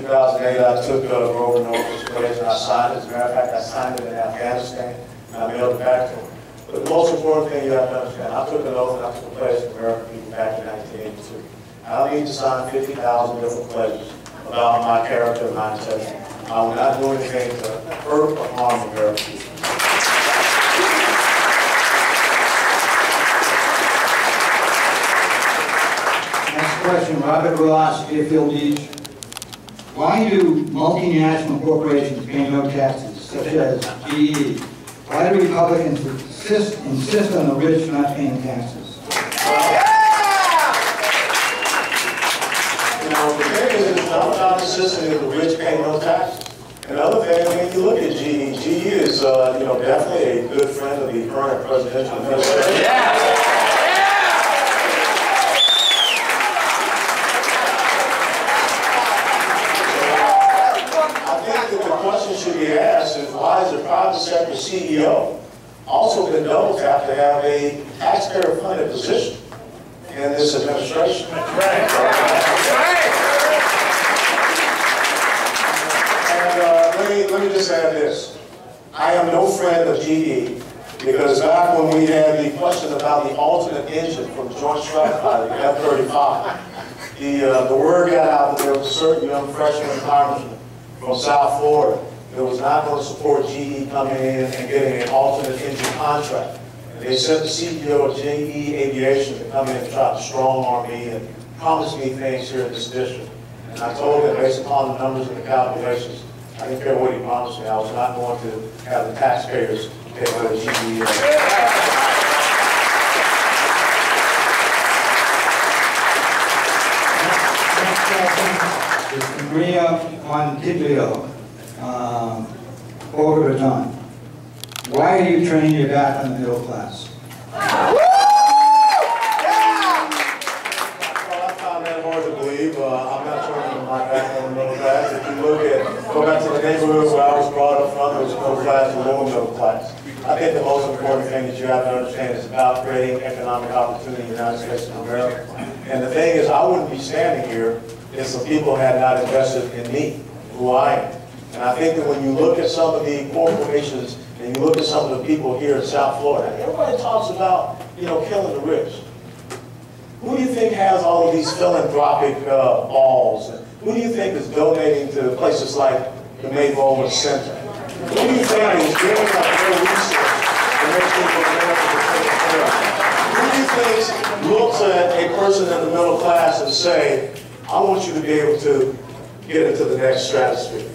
2008, I took Grover North's pledge and I signed it. As a matter of fact, I signed it in Afghanistan and I mailed it back to him. But the most important thing you have to understand, I took an oath and I took a pledge to the American people back in 1982. I don't need to sign 50,000 different pledges about my character and my integrity. I will not do anything to hurt or harm the American people. Next question, Robert Ross, Deerfield Beach. Why do multinational corporations pay no taxes, such as GE? Why do Republicans insist on the rich not paying taxes? You know, the thing is, it's not about insisting that the rich pay no taxes. Another thing, when you look at GE, GE is, you know, definitely a good friend of the current presidential administration. Yeah. The question should be asked is, why is the private sector CEO also been double tapped to have a taxpayer-funded position in this administration? That's right. That's right. And let me just add this. I am no friend of GE because back when we had the question about the alternate engine from the Joint Strike Fighter, the F-35, the word got out that there was a certain young freshman congressman from South Florida that was not going to support GE coming in and getting an alternate engine contract. And they sent the CEO of GE Aviation to come in and try to strong-arm me and promise me things here in this district. And I told him, based upon the numbers and the calculations, I didn't care what he promised me. I was not going to have the taxpayers pay for the GE. Maria Montiglio, Boca, Raton. Why are you turning your back on the middle class? Well, I found that hard to believe. I'm not turning my back on the middle class. If you go back to the neighborhood where I was brought up from, there was middle class and lower middle class. I think the most important thing that you have to understand is about creating economic opportunity in the United States of America. And the thing is, I wouldn't be standing here if some people had not invested in me, who I am. And I think that when you look at some of the corporations and you look at some of the people here in South Florida, everybody talks about, you know, killing the rich. Who do you think has all of these philanthropic balls? And who do you think is donating to places like the Maybowen Center? Who do you think is giving up their resources to make people in America to take care of them? Who do you think looks at a person in the middle class and say, I want you to be able to get into the next stratosphere?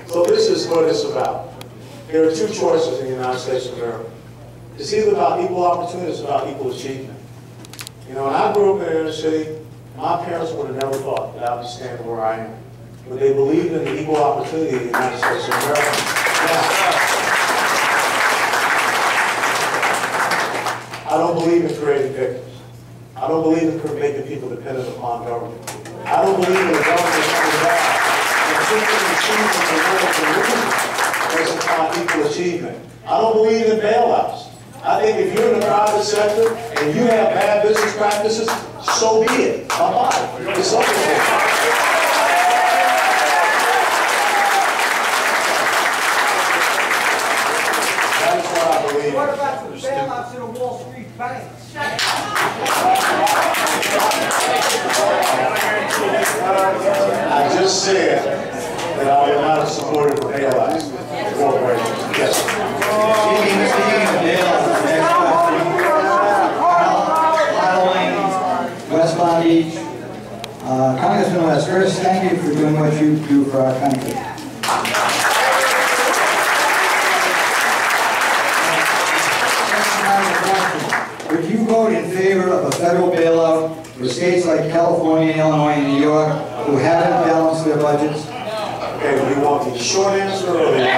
So this is what it's about. There are two choices in the United States of America. It's either about equal opportunity, it's about equal achievement. You know, when I grew up in the inner city, my parents would have never thought that I would stand where I am. But they believed in the equal opportunity in the United States of America. I don't believe in creating victims. I don't believe in making people dependent upon government. I don't believe in the government coming back and taking achievements and working for losers based upon equal achievement. I don't believe in bailouts. I think if you're in the private sector and you have bad business practices, so be it. Bye-bye. It's over with. What about the bailouts in the Wall Street banks? I just said that I would not have supported the bailouts for corporations. Yes. Speaking of bailouts, next question. West Palm Beach. Congressman West, first, thank you for doing what you do for our country. Would you vote in favor of a federal bailout for states like California, Illinois, and New York who haven't balanced their budgets? Okay, do you want the short answer or the I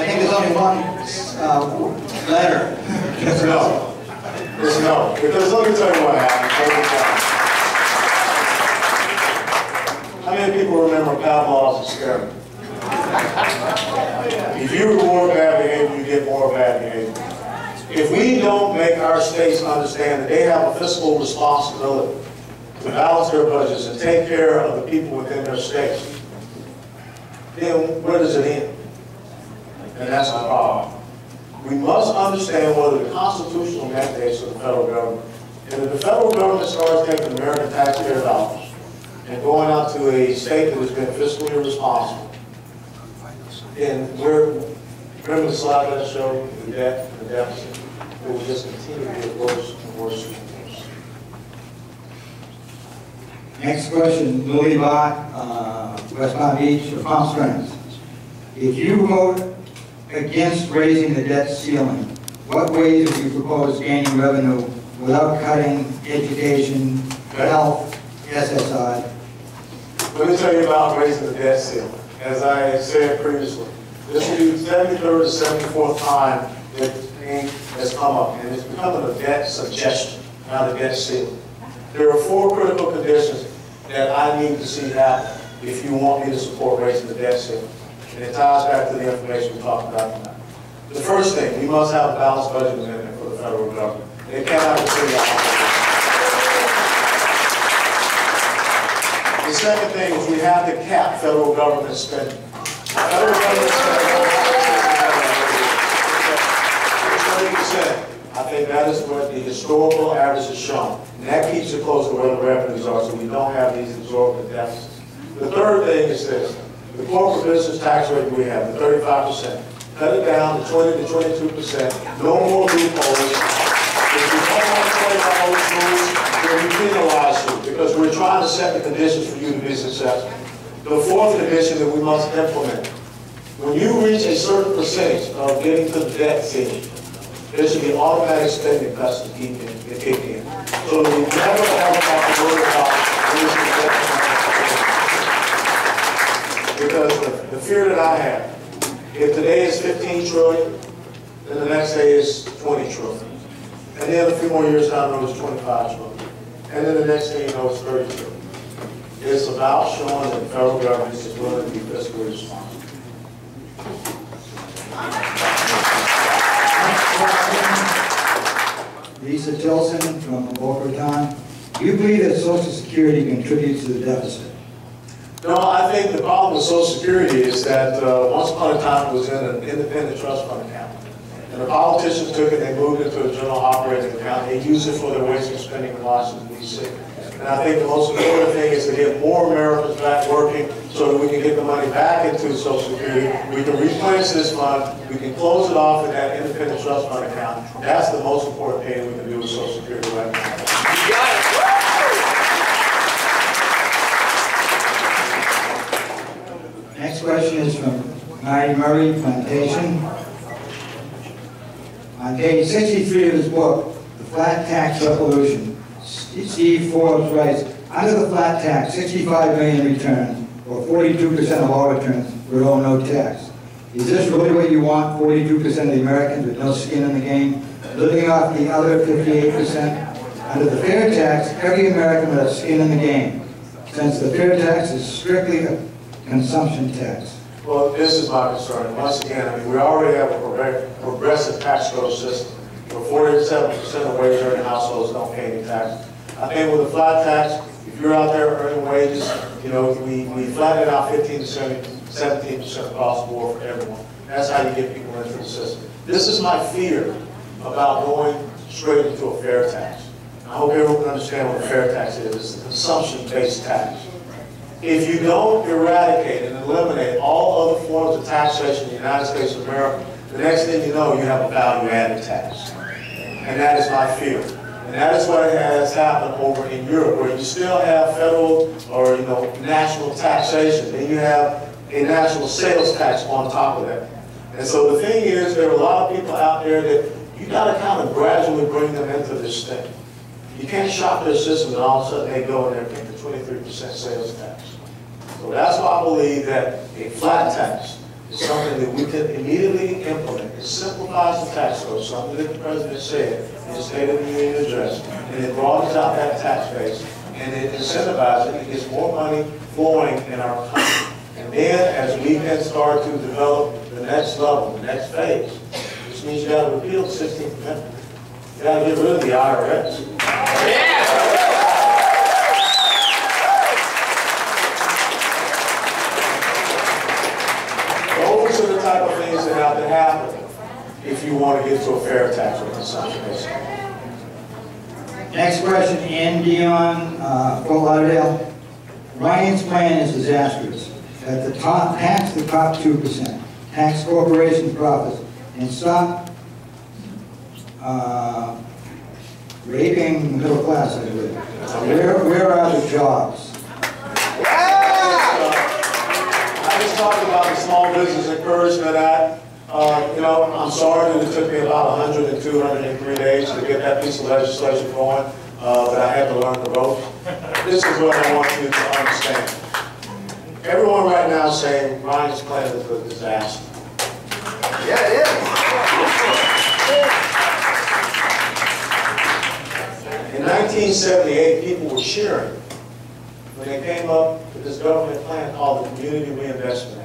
think there's only one letter. It's no. It's no. Because let me tell you what happened. How many people remember Pavlov's experiment? If you reward bad behavior, you get more bad behavior. If we don't make our states understand that they have a fiscal responsibility to balance their budgets and take care of the people within their states, then where does it end? And that's the problem. We must understand what are the constitutional mandates of the federal government. And if the federal government starts taking American taxpayer dollars and going out to a state that has been fiscally irresponsible, and remember the slide that showed the debt, the deficit, it will just continue to get worse and worse and worse. Next question, Louis Bott, West Palm Beach, or Palm Springs. If you vote against raising the debt ceiling, what ways would you propose gaining revenue without cutting education, health, SSI? Let me tell you about raising the debt ceiling. As I said previously, this will be the 73rd or 74th time that the thing has come up, and it's becoming a debt suggestion, not a debt ceiling. There are 4 critical conditions that I need to see happen if you want me to support raising the debt ceiling. And it ties back to the information we talked about tonight. The first thing, we must have a balanced budget amendment for the federal government. It cannot continue. The second thing is we have to cap federal government spending. Federal government spending is 20%. I think that is what the historical average has shown. And that keeps it close to where the revenues are, so we don't have these exorbitant deficits. The third thing is this. The corporate business tax rate we have, the 35%. Cut it down to 20 to 22%. No more loopholes. If you don't want to play by those rules, then we penalize you because we're trying to set the conditions for you to be successful. The fourth condition that we must implement. When you reach a certain percentage of getting to the debt ceiling, there should be automatic spending cuts to kick in. So that we never ever have to worry about raising the debt. Because the fear that I have, if today is 15 trillion, then the next day is 20 trillion. And then a few more years down the road is 25 trillion. And then the next thing you know it's 30 trillion. It's about showing that the federal government is willing to be fiscally responsible. Lisa Tilson from Boca, Raton. Do you believe that Social Security contributes to the deficit? No, I think the problem with Social Security is that once upon a time it was in an independent trust fund account. And the politicians took it, they moved it to a general operating account, they used it for their waste and spending in Washington, D.C. And I think the most important thing is to get more Americans back working so that we can get the money back into Social Security. We can replenish this fund, we can close it off in that independent trust fund account. That's the most important thing we can do with Social Security right now. You got it. Next question is from Marty Murray, Plantation. On page 63 of his book, The Flat Tax Revolution, Steve Forbes writes, under the flat tax, 65 million returns, or 42% of all returns, would owe no tax. Is this really what you want, 42% of the Americans with no skin in the game, living off the other 58%? Under the fair tax, every American would have skin in the game, since the fair tax is strictly a consumption tax. Well, this is my concern. Once again, I mean, we already have a progressive tax code system where 47% of wage earning households don't pay any taxes. I think with a flat tax, if you're out there earning wages, you know, we flatten it out 15 to 17% across the board for everyone. That's how you get people into the system. This is my fear about going straight into a fair tax. I hope everyone can understand what a fair tax is. It's a consumption-based tax. If you don't eradicate and eliminate all other forms of taxation in the United States of America, the next thing you know, you have a value-added tax. And that is my fear. And that is what has happened over in Europe, where you still have federal or national taxation. Then you have a national sales tax on top of that. And so the thing is, there are a lot of people out there that you got to kind of gradually bring them into this thing. You can't shop their system and all of a sudden they go and they're paying the 23% sales tax. So that's why I believe that a flat tax is something that we can immediately implement. It simplifies the tax code, something that the President said in his State of the Union address, and it broadens out that tax base, and it incentivizes it, it gets more money flowing in our country. And then as we can start to develop the next level, the next phase, which means you got to repeal the 16th Amendment. You got to get rid of the IRS. if you want to get to a fair tax or consumption basis. Next question, Ann Dion, Fort Lauderdale. Ryan's plan is disastrous. At the top, tax the top 2%, tax corporation profits, and stop raping the middle class, I believe. Where are the jobs? I just talked about the Small Business Encouragement Act. You know, I'm sorry that it took me about 102, 103 days to get that piece of legislation going, but I had to learn the ropes. This is what I want you to understand. Everyone right now is saying Ryan's plan is a disaster. Yeah, it is. In 1978, people were cheering when they came up with this government plan called the Community Reinvestment Act.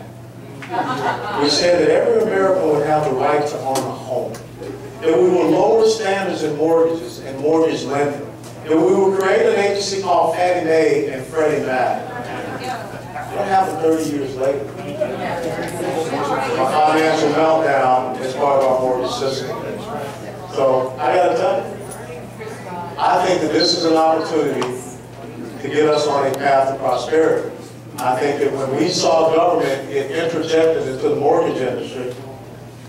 We said that every American would have the right to own a home, that we would lower standards in mortgages and mortgage lending, that we would create an agency called Fannie Mae and Freddie Mac. What happened 30 years later? A financial meltdown as part of our mortgage system. So I got to tell you, I think that this is an opportunity to get us on a path to prosperity. I think that when we saw government get interjected into the mortgage industry,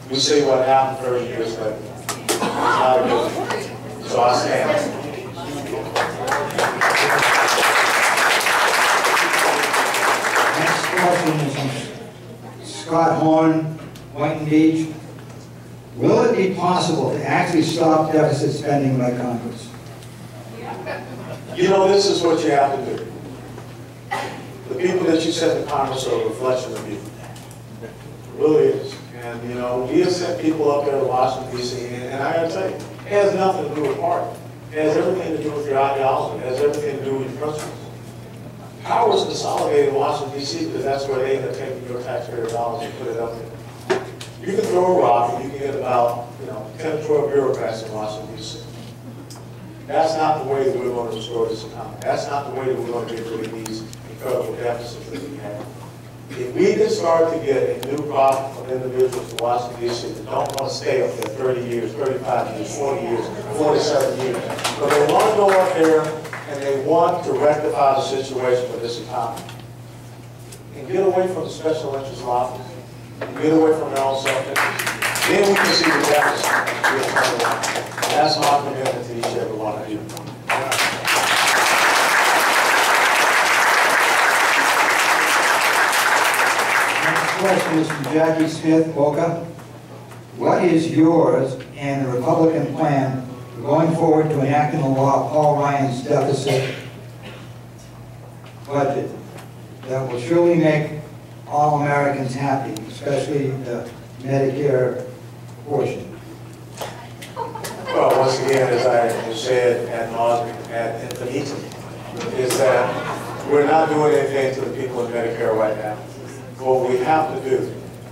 we see what happened 30 years later. It's not a good thing. So I stand. Next question is from Scott Horn, Whiten Beach. Will it be possible to actually stop deficit spending by Congress? You know, this is what you have to do. The people that you send to Congress are a reflection of you. It really is. And, you know, we have sent people up there to Washington, D.C., and I got to tell you, it has nothing to do with party. It has everything to do with your ideology. It has everything to do with your principles. Power is consolidated in Washington, D.C., because that's where they have taken your taxpayer dollars and put it up there. You can throw a rock and you can get about, 10 or 12 bureaucrats in Washington, D.C. That's not the way that we're going to restore this economy. That's not the way that we're going to get rid of these incredible deficits that we have. If we can start to get a new crop of individuals to Washington, D.C. that don't want to stay up there 30 years, 35 years, 40 years, 47 years, but they want to go up there and they want to rectify the situation with this economy and get away from the special interest lobbies, and get away from their own self-interest, then we can see the deficit. That's my commitment to each and every one of you. Next question is from Jackie Smith, Boca. What is yours and the Republican plan for going forward to enacting the law of Paul Ryan's deficit budget that will surely make all Americans happy, especially the Medicare portion? Well, once again, as I have said ad infinitum, is that we're not doing anything to the people in Medicare right now. What we have to do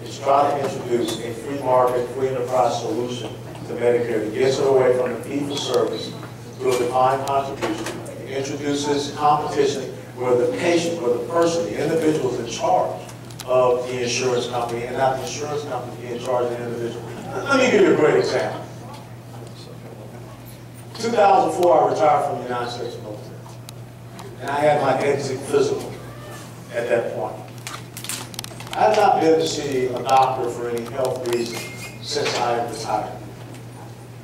is try to introduce a free market, free enterprise solution to Medicare that gets it away from the fee-for-service to a defined contribution. It introduces competition where the patient, where the person, the individual is in charge of the insurance company and not the insurance company being in charge of the individual. Let me give you a great example. 2004, I retired from the United States military. And I had my exit physical at that point. I have not been to see a doctor for any health reason since I retired.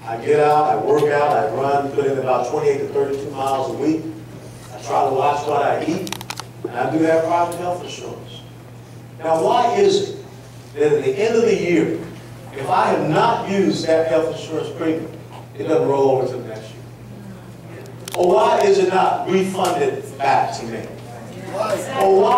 I get out, I work out, I run, put in about 28 to 32 miles a week. I try to watch what I eat, and I do have private health insurance. Now, why is it that at the end of the year, if I have not used that health insurance premium, it doesn't roll over to the next year? Or why is it not refunded back to me? Or why